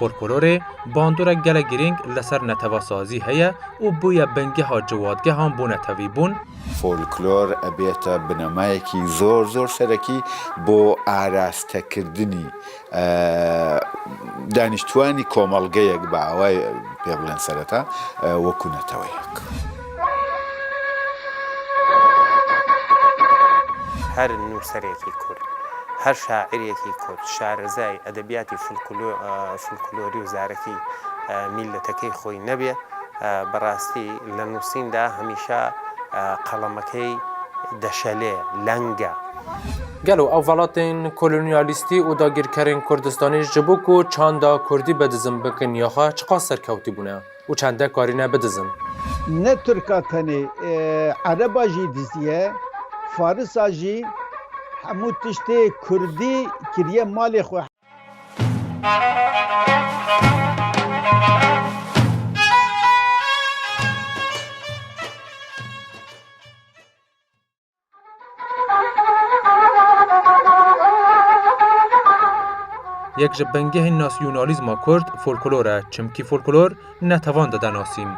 فولکلور باندورا گله گرینگ لسر نتوا سازی هیا و بویا بنگه ها جوادگه هم بو نتوی بون. فولکلور ابیتا بنمایکی زور سرکی بو آراسته کردنی دانشتوانی کۆمەڵگەیەک بە ئەوای پێ بڵێن سەرەتا وەکو نەتەوەیەک. هەر نووسەرێکی کورد، هەر شاعرێکی کورد، شارەزای ئەدەبیاتی فولکلۆری و زارەکی میلەتەکەی خۆی نەبێ، بەڕاستی لە نووسیندا هەمیشە قەڵەمەکەی دەشەلێ لەنگە. گلو اولاتین کولونیالیستی و داگیرکرین کردستانی جبوک و چاندا کردی بدزم بکن یاخا چقا سرکوتی بونه و چنده کارینه بدزم نه ترکاتنی عربا جی دزیه فارسا جی همو تشتی کردی کریه مال خو یک جبنگه ناسیونالیزم کرد فولکلوره چمکی فولکلور نتوان داده ناسیم.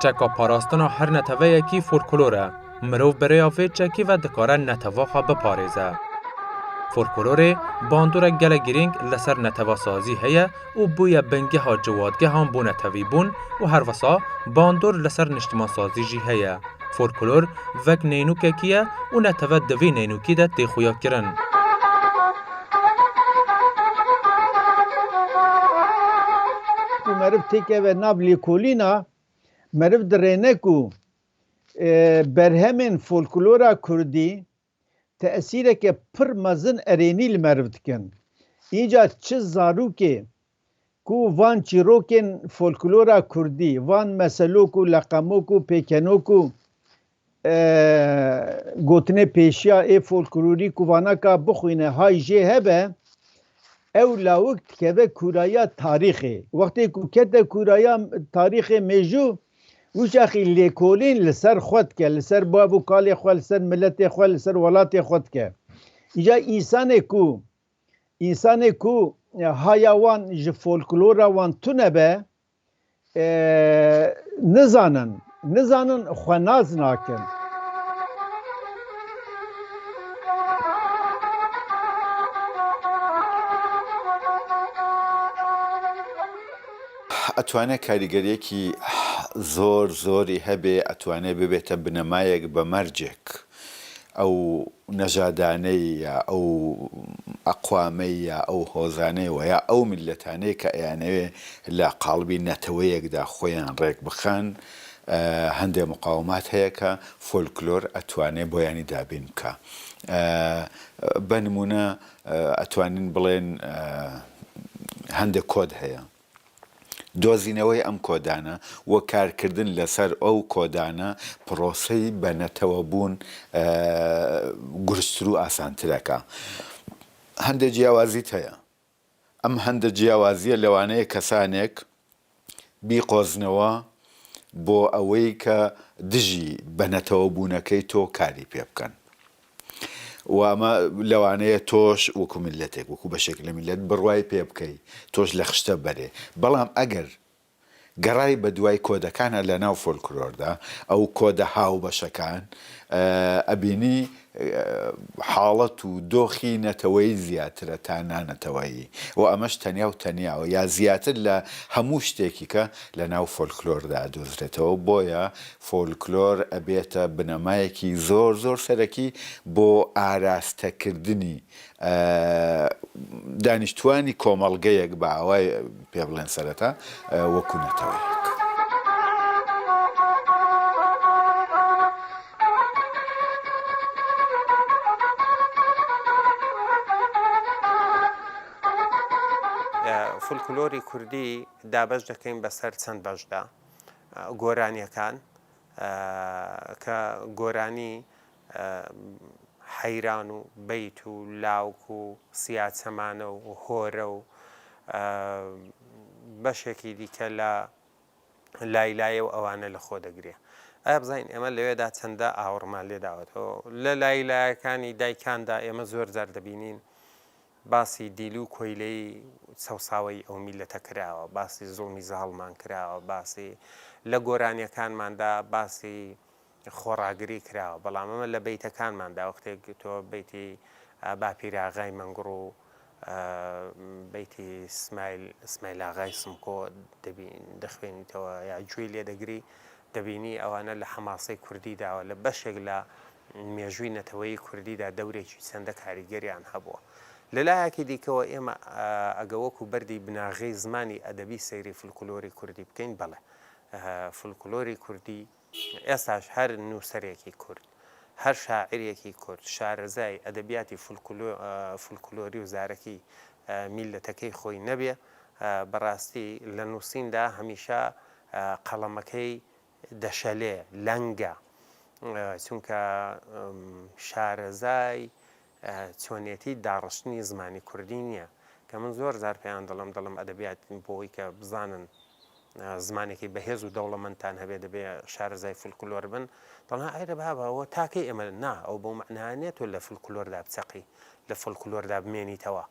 چکا پاراستنا هر نتوه یکی فولکلوره مروف برای آفید چکی و دکاره نتوه خواه بپاريزه. فولکلور باندور گله گرینگ لسر نتوه سازی هیا و بویا بنگه ها جوادگه هم بو نتوی بون و هر وسا باندور لسر نشتمان سازی جی هیا. فولکلور وک نینوکه کیه و نتوه دوی نینوکی ده تیخویا کرن. مرف تیکه و نابلی کولینا مرف درینه کو برهمین فولکلورا کردی تأثیره که پر مزن ارینی لمرف دکن اینجا چه زارو که کو وان چیروکن فولکلورا کردی وان مسلو کو لقمو کو پیکنو کو گوتنه پیشیا ای فولکلوری کو وانا کا بخوینه های جه هبه او لاوکت که به کورایا تاریخی وقتی که کورایا تاریخ میجو وش اخی لیکولین لسر خود که لسر بابو کالی خود لسر ملت خود لسر ولات خود که اینجا انسان کو هایوان ج فولکلورا وان تو نبه نزانن خواناز ناکن ئەتوانێت کاریگەریەکی زۆری هەبێ ئەتوانێت ببێتە بنەمایەک بە مەرجێک ئەو نەژادانەی یا ئەو ئەقوامەی یا ئەو هۆزانەی و یا ئەو میلەتانەی کە ئەیانەوێ لە قاڵبی نەتەوەیەکدا خۆیان ڕێک بخەن هەندێک مقاومات هەیە کە فۆلکلۆر ئەتوانێت بۆیانی دابین بکە بە نمونە ئەتوانین بڵێن هەندێک کۆد هەیە دۆزینەوەی ئەم کۆدانە وە کارکردن لەسەر ئەو کۆدانە پرۆسەی بە نەتەوە بوون گورستر و ئاسانترەکە هەندێک جیاوازیت هەیە ئەم هەندێک جیاوازیە لەوانەیە کەسانێک بیقۆزنەوە بۆ ئەوەی کە دژی بە نەتەوە بوونەکەی تۆ کاری پێ بکەن و ئەمە لەوانەیە تۆش وەکو میلەتێک وەکو بەشێک لە میلەت بڕوای پێ بکەی تۆش لە خشتە بەرێ بەڵام ئەگەر گەڕای بە دوای کۆدەکانە لە ناو فۆلکلۆردا ئەو کۆدە هاو بەشەکان ئەبینی حاڵەت و دۆخی نەتەوەی زیاترە تا نانەتەوەیی و ئەمەش تەنیا و تەنیاوە یا زیاتر لە هەموو شتێکی کە لە ناو فۆلکلۆردا دۆزرێتەوە بۆیە فۆلکلۆر ئەبێتە بنەمایەکی زۆر سەرەکی بۆ ئاراستەکردنی دانیشتوانی کۆمەڵگەیەک بە ئەوای پێ بڵێن سەرەتا وەکو نەتەوەیەک فولکلۆری کوردی دابەش دەکەین بەسەر چەند بەشدا گۆرانیەکان کە گۆرانی حەیران و بەیت و لاوک و سیاچەمانە و هۆرە و بەشێکی دیکە لە لایلایە و ئەوانە لە خۆ دەگرێ ئایا بزانین ئێمە لەوێدا چەندە ئاوڕمان لێداوەتەوە لە لایلایەکانی دایکاندا ئێمە زۆر جار دەبینین باسی دیلی و کۆیلەی سەوساوی ئەو میلەتە کراوە، باسی زوڵمی زاڵمان کراوە، باسی لە گۆرانیەکانماندا باسی خۆڕاگری کراوە. بەڵام ئەمە لە بیتەکانماندا وەختێک تۆ بیتی باپیراغای مەنگڕ و بیتی ئسمایل ئاغای سمکۆ دەخوێنیتەوە یا گوێی لێ دەگری، دەبینی ئەوانە لە حەماسەی کوردیداوە لە بەشێک لە مێژووی نەتەوەی کوردیدا دەورێکی چەندە کاریگەریان هەبووە. لەلایەکی دیکەوە ئێمە ئەگە وەکو بەردی بناغی زمانی ئەدەبی سەیری فولکلۆری کوردی بکەین، بەڵێ فولکلۆری کوردی ئێستاش هەر نووسەرێکی کورد، هەر شاعرێکی کورد، شارەزای ئەدەبیاتی فولکلۆری و زارەکی میلەتەکەی خۆی نەبێ، بەڕاستی لە نووسیندا هەمیشە قەڵەمەکەی دەشەلێ لەنگە، چونکە شارەزای چۆنیەتی داڕشتنی زمانی کوردی نییە. کە من زۆر زار پێیان دەڵم ئەدەبیات بۆی کە بزانن زمانێکی بەهێز و دەوڵەمەندتان هەبێ دەبێ شارەزای فولکلۆر بن، دڵنا ئایرە بابەوە تاکەی ئەمە نا، ئەو بەو معنایە تۆ لە فولکلۆردا بچەقی، لە فولکلۆردا بمێنیتەوە،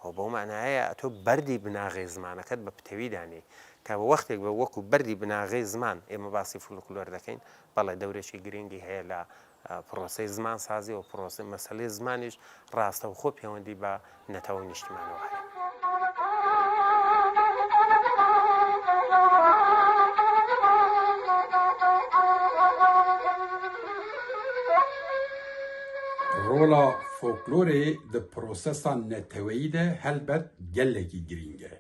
ئەو بەو معنایە تۆ بەردی بناغی زمانەکەت بە پتەوی دانێ، کە وەختێک بە وەکو بەردی بناغی زمان ئێمە باسی فولکلۆر دەکەین، بەڵێ دەورێکی گرنگی هەیە لە پرۆسی زمان سازی و پرۆسی مەسەلەی زمانیش ڕاستە و خۆ پەیوەندی بە نەتەوە نیشتیمانەوە هەیە. ڕۆڵە فۆکلۆرێ di prosesa neteweyî de helbet gelekî giring e.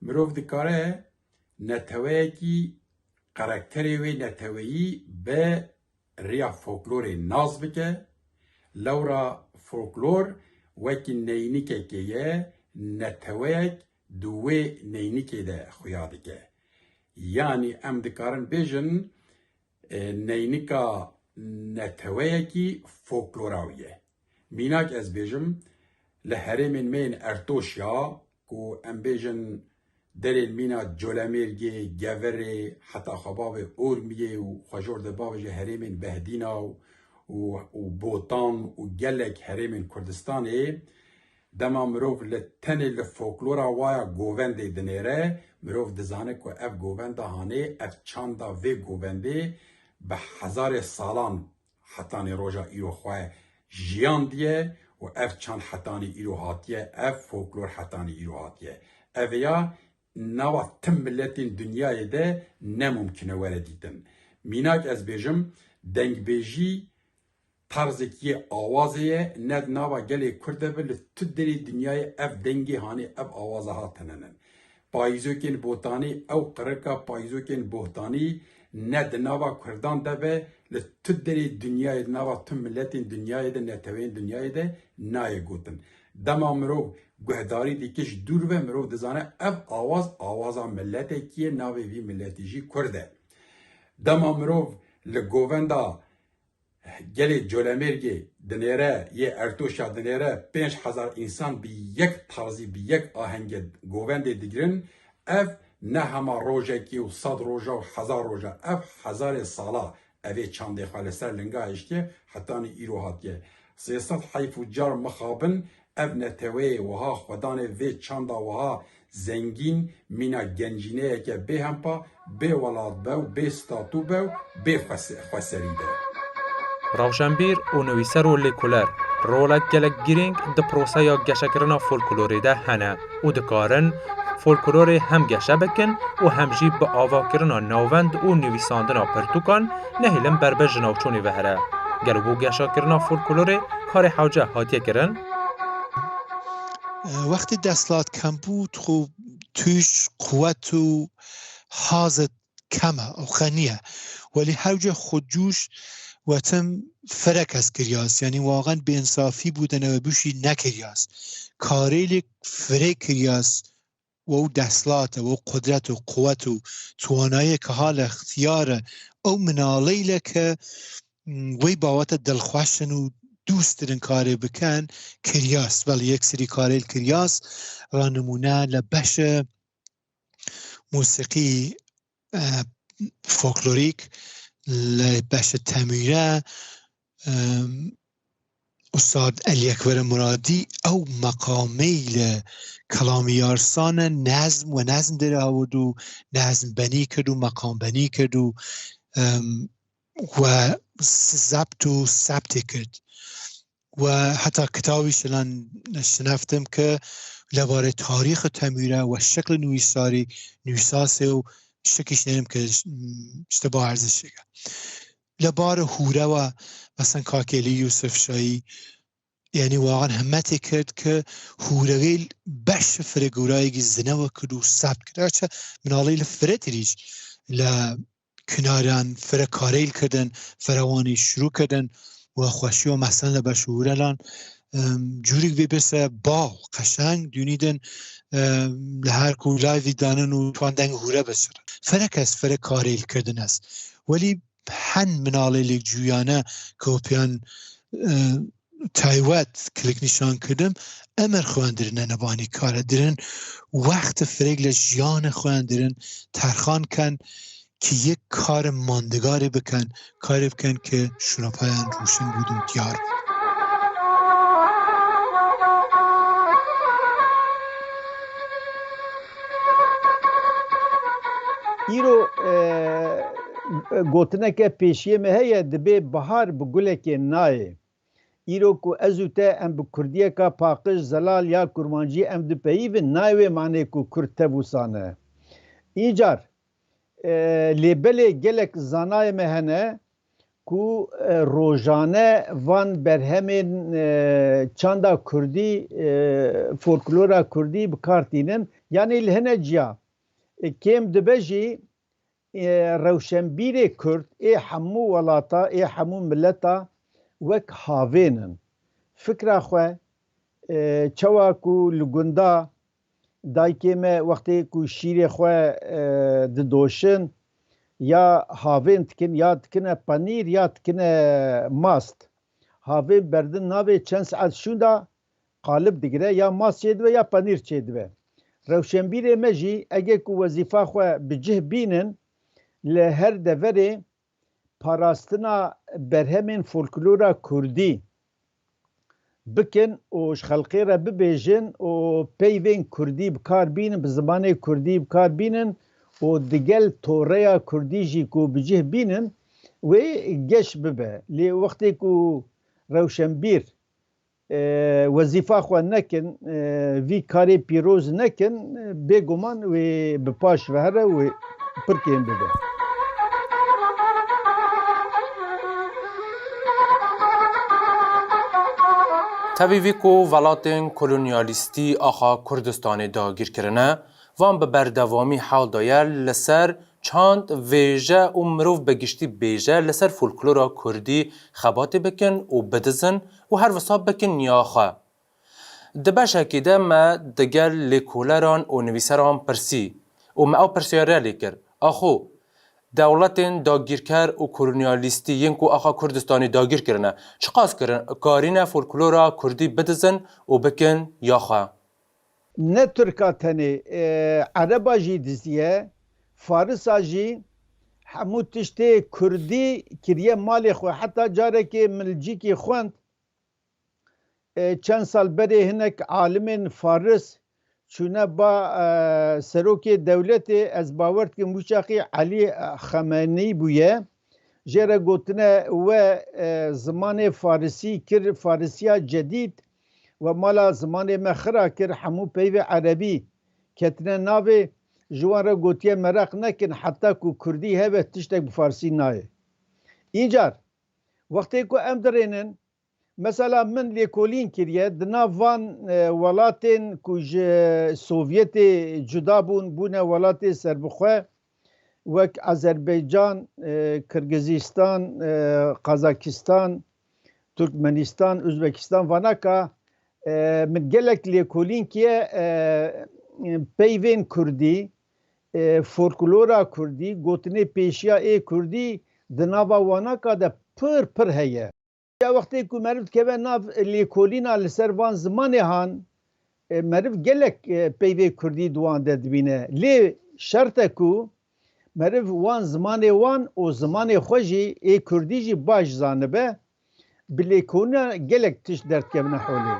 Mirov dikare neteweyekî karakterê wê neteweyî bi rêya folklorê naz bike, lewra folklor wekî neynikekê ye, neteweyek di wê neynikê de xuya dike. Yani em dikarin bêjin neynika neteweyekî folkloraw ye. Mînak ez bêjim li herêmên me yên Ertoşya ku em bêjin derên mîna Colemêrgê, Geverê, heta xebavê Ormiyê û xwejor di bavê ji herêmên Behdîna û Botan û gelek herêmên Kurdistanê, dema mirov li tenê li folklora waya govendê dinêre, mirov dizane ku ev govenda hanê, ev çanda vê govendê bi hezarê salan hetanê roja îro xwe jiyan diye û ev çand hetanê îro hatiye, ev folklor hetanê îro hatiye. Ev ya nava tim milletên dünyayê de nemumkine were dîtin. Mînak ez bêjim dengbêjî tarzekî awazê ye, ne nava gelê Kurd e li tu derê dünyayê ev dengê hanê ev awaza hatinin. Payîzokên botanî ew qirika payîzokên botanî ne di nava Kurdan de be li tu derê dünyayê nava tu milletên dünyayê de neteweyên dünyayê de nayê gotin. Dema mirov guhdarî dike ji dûr ve mirov dizane ev awaz awaza milletekî ye, navê vî milletê jî Kurd e. Dema mirov li govenda gelê Colemêrgê dinêre yê Ertoşya dinêre 5000 însan bi yek tarzî bi yek ahengê govendê digirin, ev ne hema rojekî û 100 roja û 1000 roja, ev hezarê sala evê çandê xwe li ser linga hiştiye hetanî îro hatiye. 300 heyf û car mixabin ev neteweyê wiha xwedanê vê çanda wiha zengîn mîna gencîneyeke bê hempa, bê welat be û bê statû be û bê xweserî de. Rawşenbîr û nivîser û lêkolêr rolek gelek girîng di proseya geşekirina folklorê de hene û dikarin folklorê hem geşe bikin û hem jî bi avakirina navend û nivîsandina pirtûkan nehêlin berbe ji navçûnê ve here. Gelo bû geşakirina folklorê karê hewce hatiye kirin? وقتی دستلات کم بود خب توش قوت و حازت کمه او خنیه ولی حوج خودجوش و تم فرق از کریاس یعنی واقعا به انصافی بودن و بوشی نکریاس کاریلی فرق کریاس و او دستلات و قدرت و قوت و توانایی که حال اختیار او منالیله که وی باوت دلخوشن و دوست دارن کاری بکن کریاس ولی یک سری کاری کریاس را نمونه لبش موسیقی فولکلوریک لبش تمیره استاد علی اکبر مرادی او مقامی کلامیارسان نظم و نظم در آورد و نظم بنی کرد و مقام بنی کرد و ضبط و ثبت کرد و حتی کتابی شنفتم که لباره تاریخ تمیره و شکل نویساری نویساسه و شکلش نیم که اشتباه ارزش شگه لباره هوره و مثلا کاکلی یوسف شایی یعنی واقعا همتی کرد که هورگیل بش فرگورایگی زنه و کرد و ثبت کرد اچه منالی لفرت ریج لکناران فرکاریل کردن فروانی شروع کردن و خوشی و مثلا لبشوره لان جوری بی بسه با قشنگ دونیدن لهر کو لایوی دانن و توان دنگ هوره بسر فرک از فرکاریل کردن است ولی هن منالی لیک جویانه کوپیان تایوت کلیک نشان کردم امر خواندرن نبانی کاره درن وقت فرق لجیان خواندرن ترخان کن که یک کار ماندگاری بکن کاری بکن که شنوپایان روشن بود و دیار بود. ایرو گوتنه که پیشیه مهیه دبی بهار بگوله که نایه ایرو کو ازوته ام به کردیه که پاقش زلال یا کرمانجی ام دو پیو نایوه معنی کو کرد تبوسانه اینجار لیبل گلک زانای مهنه کو روزانه وان برهمین چاندا کردی فولکلورا کردی بکارتینن یعنی لهنه جیا کم دبجی روشنبیر کرد ای همو ولاتا ای همو ملتا وک هاوینن فکر خواه چوا کو لگندا دایکی ما وقتی کو شیر خواه ددوشن یا هاوین تکن یا تکنه پنیر یا تکنه ماست هاوین بردن ناوی چند ساعت شوندا قالب دیگره یا ماست چیدوه یا پنیر چیدوه روشنبیر مجی اگه کو وظیفه خواه بجه بینن لهر دوره پاراستنا برهمین فولکلورا کردی بکن و خلقی را ببیجن و پیوین کردی بکار بینن به زبان کردی بکار بینن و دیگل توره کردی جی کو بجه بینن و گش ببه لی وقتی کو روشنبیر وظیفه خواه نکن وی کاری پیروز نکن بگمان و بپاش وهره و پرکین ببه طبیعی کو ولاتن کلونیالیستی آخا کردستان داگیر کرنه وان به بردوامی حال دایر لسر چاند ویژه و مروف بگشتی بیژه لسر فولکلورا کردی خبات بکن و بدزن و هر وصاب بکن نیاخه. دبشه که ده ما دگر لیکولران و نویسران پرسی و ما او پرسیاره لیکر آخو دولتین داگیرکر و کلونیالیستی ینکو آخا کردستانی داگیر کرنه چقاس کرن کارین فولکلورا کردی بدزن و بکن یاخه نه ترکا تنی عربا جی دزیه فارسا جی همو تشتی کردی کریه مالی خو حتی جاره که ملجی که خوند چند سال بره هنک عالم فارس چونه با سروک دولت از باورد که موشاقی علی خمینی بویه جره گوتنه و زمان فارسی کر فارسیا جدید و مالا زمان مخرا کر همو پیو عربی کتنه ناوی جوان را گوتیه مرق نکن حتی که کردی هبه تشتک بفارسی نایه اینجار وقتی که ام درینن مثلا من لیکولین کریه دنا وان ولاتین کج سوویت جدا بون ولات سربخواه وک آذربایجان کرگزستان قزاقستان ترکمنستان ازبکستان واناکا من گلک لیکولین کیه پیوین کردی فولکلورا کردی گوتنی پیشیا ای کردی دنا واناکا ده پر هیه یا وقتی که مرد که ناف لیکولینا لسر وان زمانی هان مرد گلک پیوی کردی دوان دبینه لی شرط کو مرد وان زمانی وان و زمانی خوشی ای کردی جی باش زانبه بلێکۆنا gelek tiş derdkevne holê.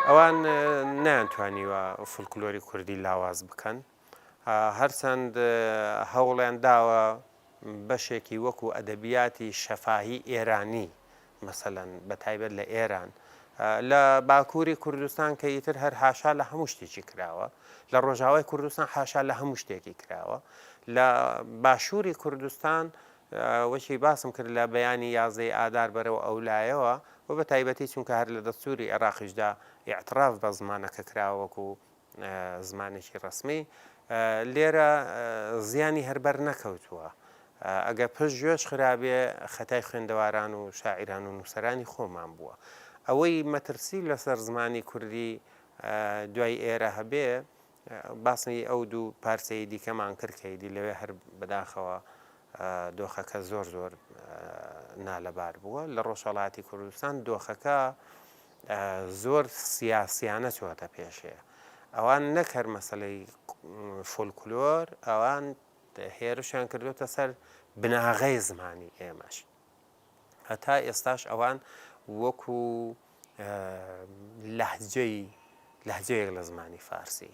ئەوان نەیانتوانیوە فولکلۆری کوردی لاواز بکەن هەرچەند هەوڵیان داوە بەشێکی وەکو ئەدەبیاتی شەفاهی ئێرانی مەسەلەن بە تایبەت لە ئێران لە باکووری کوردستان کە ئیتر هەر حاشا لە هەموو شتێکی کراوە لە ڕۆژاوای کوردستان حاشا لە هەموو شتێکی کراوە لە باشووری کوردستان وەکی باسم کرد لە بەیانی یازدەی ئادار بەرەوە ئەولایەوە و بە تایبەتی چونکە هەر لە دەستوری عێراقیشدا ئیعتراف بە زمانەکە کراوەکو زمانێکی ڕسمی لێرە زیانی هەربەر نەکەوتووە ئەگە پشت گوێش خرابێ خەتای خوێندەواران و شاعیران و نووسەرانی خۆمان بووە ئەوەی مەترسی لەسەر زمانی کوردی دوای ئێرە هەبێ باسمی ئەو دوو پارچەی دیکەمان کردکەیدی لەوێ هەر بەداخەوە دۆخەکە زۆر زۆر نالەبار بووە لە ڕۆژهەڵاتی کوردستان دۆخەکە زۆر سیاسیانە چوەتە پێشەیە ئەوان نەکەر مەسەلەی فۆلکلۆر ئەوان هێرشیان کردوتە سەر بناغەی زمانی ئێمەش هەتا ئێستاش ئەوان وەکو لەهجەیەک لە زمانی فارسی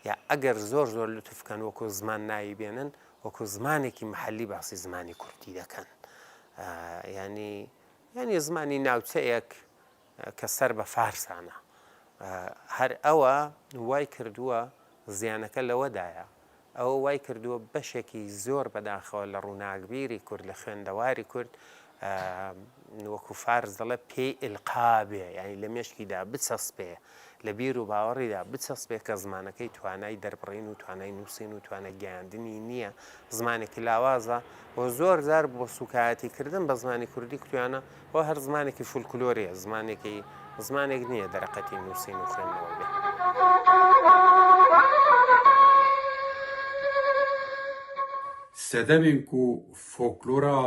یا ئەگەر زۆر زۆر لوتفکەن وەکو زمان نایی بێنن وەکو زمانێکی محەلی باسی زمانی کوردی دەکەن ینی زمانی ناوچەیەک کە سەر بە فارسانە هەر ئەوە وای کردووە زیانەکە لەوەدایە ئەوە وای کردووە بەشێکی زۆر بەداخەوە لە ڕووناکبیری کورد لە خوێندەواری کورد وەکو فارس دەڵێ پێی ئلقابێ ینی لە مێشکیدا بچەسپێ لە بیر و باوەڕیدا بچەسپێ کە زمانەکەی توانای دەربڕین و توانای نووسین و توانە گەیاندنی نییە زمانێکی لاوازە بۆ زۆر زار بۆ سوکایەتیکردن بە زمانی کوردی کتویانە بۆ هەر زمانێکی فولکلۆریە زمانێک نییە دەرەقەتی نووسین و خوێندنەوە بێ سەدەمێن ku folklora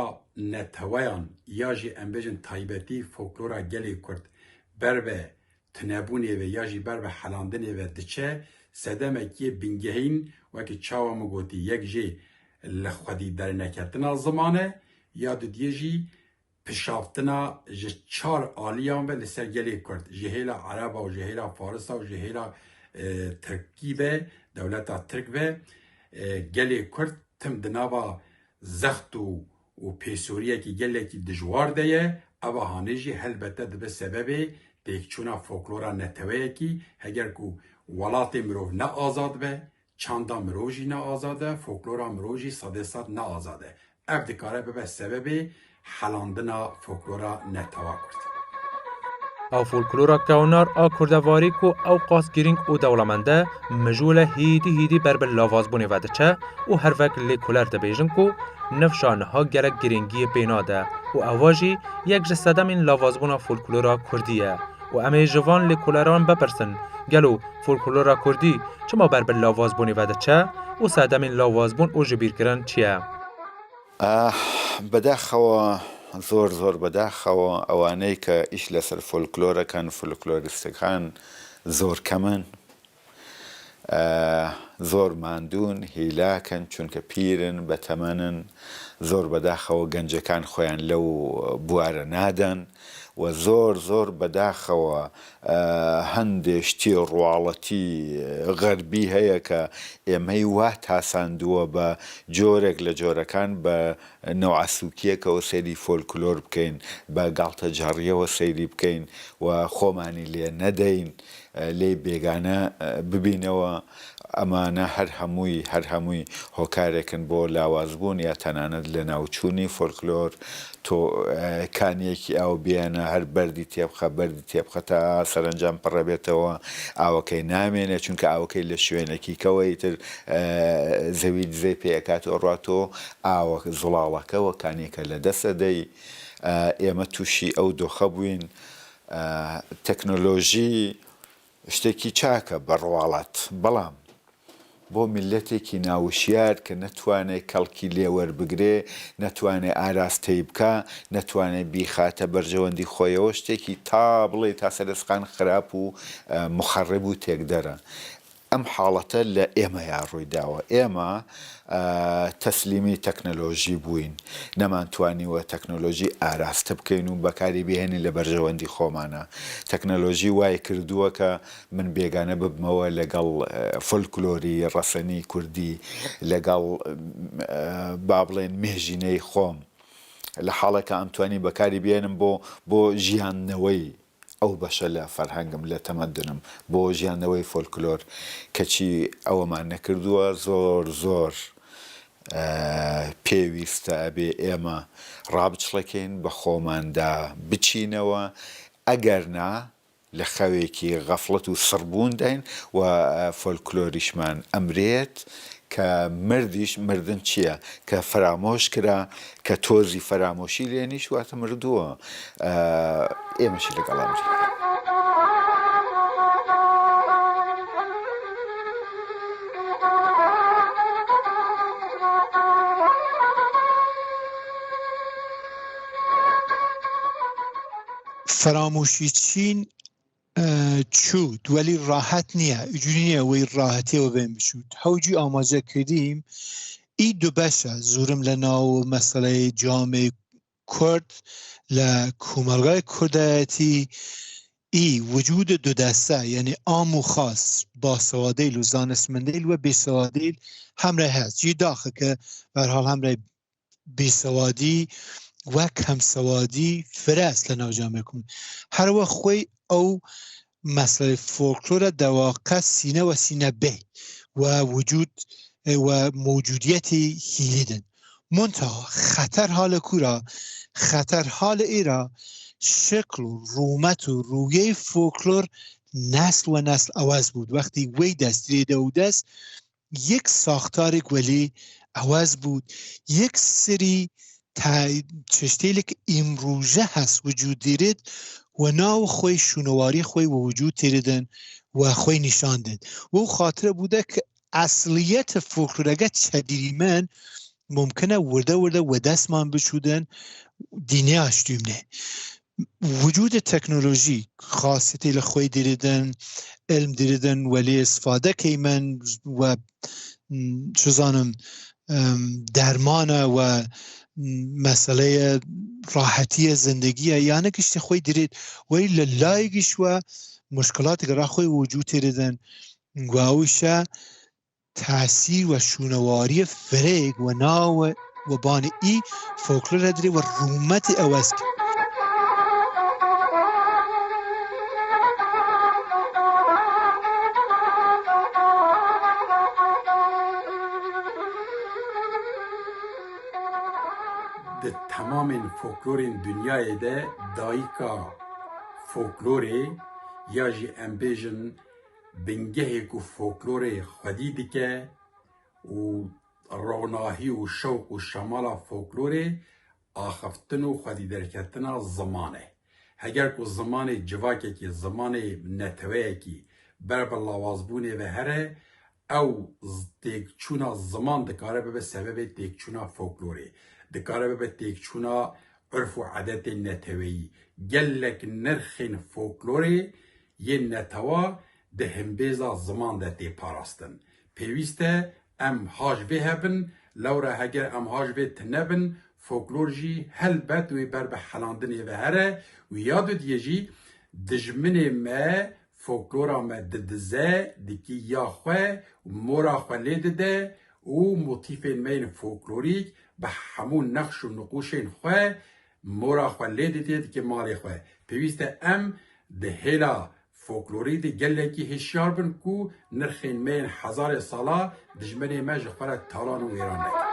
netewyan ya jî em bêjin taybetî folklora gelê Kurd ber ve tinebûnê ve ya jî ber ve helandinê ve diçe sedemekî bingehîn wekî çawa min gotî yek jê li xwedî derneketina zimanê ya dudiyê jî pişaftina ji çar aliyan ve li ser gelê Kurd ji hêla Ereba û ji hêla Farisa û ji hêla Tirkî ve dewleta Tirk ve gelê Kurd tim di nava zext û pêsoriyekî gelekî dijwar de ye eva hanê jî helbete dibe sebebê têkçûna folklora neteweyekî heger ku welatê mirov ne azad be çanda mirov jî ne azad e folklora mirov jî sedê sed ne azad e ev dikare bibe sebebê helandina folklora netewa Kurd او فولکلورا کونار آ کردواری کو او قاس گیرینگ او دولمنده مجوله هیدی بر بر لاوازبونی ودچه او هر وک لیکولر دبیجن کو نفشان ها گرک گیرینگی بیناده او اواجی یک جسدم این لاوازبونا فولکلورا کردیه و امی جوان لیکولران بپرسن گلو فولکلورا کردی چما بر بر لاوازبونی ودچه او سدم این لاوازبون او جبیر کرن چیه؟ بەداخەوە زۆر بەداخەوە ئەوانەی کە ئیش لەسەر فۆلکلۆرەکەن فۆلکلۆریستەکان زۆر کەمن زۆر ماندوون هیلاکەن چونکە پیرن بەتەمەنن زۆر بەداخەوە گەنجەکان خۆیان لەو بوارە نادەن و زۆر بەداخەوە هەندێک شتی ڕواڵەتی غەربی هەیە کە ئێمەی وا تاساندووە بە جۆرێک لە جۆرەکان بە نەوعسوکیەکەوە سەیری فۆلکلۆر بکەین بە گاڵتە جەڕیەوە سەیری بکەین و خۆمانی لێ نەدەین لێ بێگانە ببینەوە ئەمانە هەر هەمووی هۆکارێکن بۆ لاوازبوون یا تەنانەت لە ناوچوونی فۆلکلۆر تۆ کانیەکی ئاو بیانە هەر بەردی تێبخە تا سەرنجام پڕەبێتەوە ئاوەکەی نامێنێ چونکە ئاوەکەی لە شوێنێکی کەوەی تر زەوی دزەی پێکاتەوە ڕاتۆ ئاوە زوڵاڵەکەەوە کانێکە لە دەسەدەی ئێمە تووشی ئەو دۆخە بووین تەکنۆلۆژی شتێکی چاکە بەڕواڵەت بەڵام بۆ میلەتێکی ناوشیار کە نەتوانێت کەڵکی لێوەربگرێ، نەتوانێت ئاراستەی بکە، نەتوانێت بیخاتە بەرژەوەندی خۆیەوە، شتێکی تا بڵێ تا سەرسقان خراپ و مخەڕب و تێکدەرە. ئەم حاڵەتە لە ئێمەیان ڕوویداوە. ئێمە تەسلیمی تەکنەلۆژی بووین، نەمانتوانیوە تەکنەلۆژی ئاراستە بکەین و بەکاری بهێنین لە بەرژەوەندی خۆمانە. تەکنەلۆژی وای کردووە کە من بێگانە ببمەوە لەگەڵ فۆلکلۆری ڕەسەنی کوردی، لەگەڵ با بڵێن مێژینەی خۆم، لە حاڵێکە ئەمتوانی بەکاری بێنم بۆ ژیاننەوەی ئەو بەشە لە فەرهەنگم لە تەمەدنم، بۆ ژیانەوەی فۆلکلۆر، کەچی ئەوەمان نەکردووە. زۆر پێویستە ئەبێ ئێمە ڕابچڵەکەین، بە خۆماندا بچینەوە، ئەگەرنا لە خەوێکی غەفڵەت و سڕبوون داین و فۆلکلۆریشمان ئەمرێت کە مردن چییە؟ کە فرامۆش کرا، کە تۆزی فرامۆشی لێنیش واتە مردووە. ئێمەشی لەگەڵ ئەمری. فرامۆشی چین چوود ولی ڕاحەت نییە، ئەجوری نییە وەی ڕاحەتیەوە بێن بچوت. هەوجی ئاماژە کردیم ئی دوو بەشە زۆرم لە ناو مەسەلەی جامێ کورد لە کۆمەلگای کوردایەتی ئی وجود دوو دەستە، یعنی ئام و خاص، باسەوادەیل و زانستمەندەیل و بێسەوادەیل هەمرە هەست. جی داخە کە بەرحاڵ هەمرە بێسەوادی وەک هەمسەوادی فرەست لە ناو جامێ کوردی. هەروە خۆی ئەو مەسەلەی فۆلکلۆرە دەواقع سینە و سینە بێ و وجود و موجودیەتی هیلیدن. منتها خەتەر هالە کورا، خەتەر هالە ئێرە شکل و ڕوومەت و ڕوویەی فۆلکلۆر نەسل و نەسل ئەواز بوود. وەختی وەی دەستێدە و دەست یەک ساختارێک وەلی ئەواز بوود، یەک سری چشتێک ئیمڕۆژە هەست وجود دێرێت و ناو خۆی شونەواری خۆی و وجود تێردن و خۆی نیشاندن. و خاطرە بوده کە ئەسلیەتە فۆلکلۆرەکە چەدیریمەن ممکنە وردە و دەستمان بچودن دینێ ئاشتیمنێ. وجود تەکنۆلۆژی خاصیەتی لە خۆی دێردن، علم دێردن وەلی ئستفادە کەیمەن و چزانم دەرمانە و مەسەلەیە ڕاحەتیە زندگیە یانە گشتی خۆی دێرێت وەی لە لایەکیش وە مشکلاتێک ڕاخۆی وجود تێردن و ئەویشە تاثیر و شونەواری فرێک و ناوە و بانی ئی فۆلکلۆرە درێ و ڕوومەتی ئەوەست. د تمامین فولکلورین دنیای ده دایکا فولکلوری یا جی امبیژن بنگهی کو فولکلوری خودی دیکه و روناهی و شوق و شمالا فولکلوری آخفتن و خودی درکتنا زمانه. هگر کو زمان جواکه کی زمان نتوه کی برب لاوازبونه و هره او تیکچونا زمان دکاره به سبب تیکچونا فولکلوری، دکاره به تیکچونا عرف و عادت نتوهی. گلک نرخین فولکلوری یه نتوا ده همبیزا زمان ده تی پاراستن. پیوسته ام هاجوه هبن، لورا هگر ام هاجوه تنبن فولکلور جی هل بد وی بر به حلاندنی و هره و یادو دیجی دجمن ما فولکلورا ما ددزه دیکی یا خواه و مورا خواه لیده و موتیفین مین فولکلوریک به همون نقش و نقوشین خواه مورا خواه لیده دیکی مالی خواه. پیوسته ام ده هلا فولکلوری دی گلکی هشیار بن کو نرخین مین 1000 سالا دجمن ما جخوره تالان و ایران نکن.